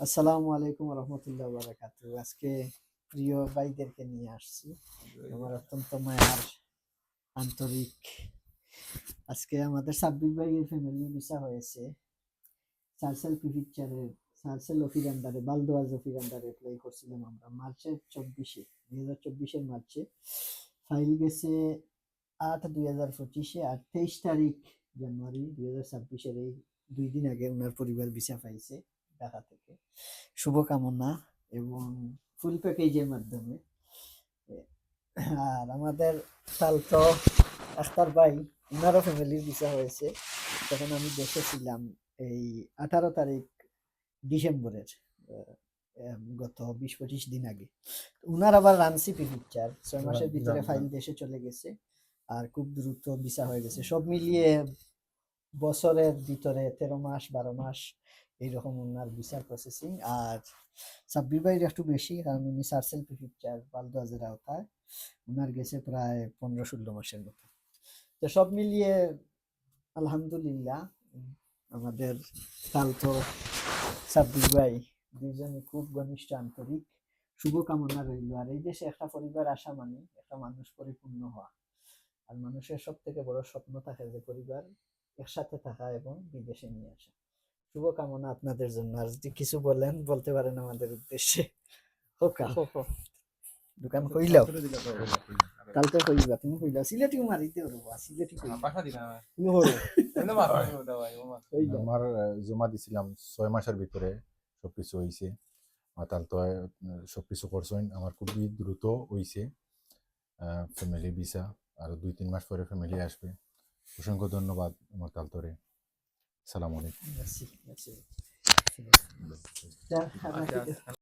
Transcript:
আসসালামু আলাইকুম রহমতুল্লাহ বারাকাতু। আজকে প্রিয় ভাইদেরকে নিয়ে আসছি, আমার অত্যন্ত মায়ার আন্তরিক। আজকে আমাদের সাব্বির ভাইয়ের ফ্যামিলি ভিসা হয়েছে। সার্সেল পিকচারের সার্সেল অফির আন্ডারে, বালদোয়াজ অফির আন্ডারে অ্যাপ্লাই করছিলাম আমরা মার্চের 2024 মার্চে। ফাইল গেছে 8/2025 আর 23 জানুয়ারি 2026 এই 2 দিন আগে ওনার পরিবার ভিসা পাইছে ঢাকা থেকে। শুভকামনা এবং ফুল প্যাকেজের মাধ্যমে। আর আমাদের তালতো আখতার ভাই, ওনারও ফ্যামিলির ভিসা হয়েছে। তখন আমি দেশে ছিলাম এই 18 ডিসেম্বরের, গত 20-25 দিন আগে। উনার আবার রানসি পিকচার 6 মাসের ভিতরে ফাইল দেশে চলে গেছে আর খুব দ্রুত ভিসা হয়ে গেছে। সব মিলিয়ে বছরের ভিতরে 13 মাস 12 মাস এইরকম ওনার ভিসার প্রসেসিং। আর সাব্বির ভাইয়ের একটু বেশি, কারণ উনি সার্সেল পিকচার বালদোয়াজের আওতায়, ওনার গেছে প্রায় 15-16 মাসের মতো। তো সব মিলিয়ে আলহামদুলিল্লাহ আমাদের তালতো সাব্বির ভাই দুইজনই খুব ঘনিষ্ঠ আন্তরিক। শুভকামনা রইল। আর এই দেশে একটা পরিবার আসা মানে একটা মানুষ পরিপূর্ণ হওয়া। আর মানুষের সব থেকে বড় স্বপ্ন থাকে যে পরিবার একসাথে থাকা এবং বিদেশে নিয়ে আসা। শুভকামনা আপনাদের জন্য। আর যদি কিছু বলেন বলতে পারেন আমাদের উদ্দেশ্যে। হোকা হো হো দোকান কইলাও কালকে কইবা, তুমি কইলাও সিলেটিও মারিতে হরবা, সিলেটি কইবা তুমি হরো আমার জমা দিছিলাম 6 মাসের ভিতরে সবকিছু হয়েছে। তার তো সবকিছু করছেন, আমার খুবই দ্রুত হয়েছে ফ্যামিলি ভিসা। আর 2-3 মাস পরে ফ্যামিলি আসবে। অসংখ্য ধন্যবাদ আমার তালতরে। সালাম আলাইকুম। Merci.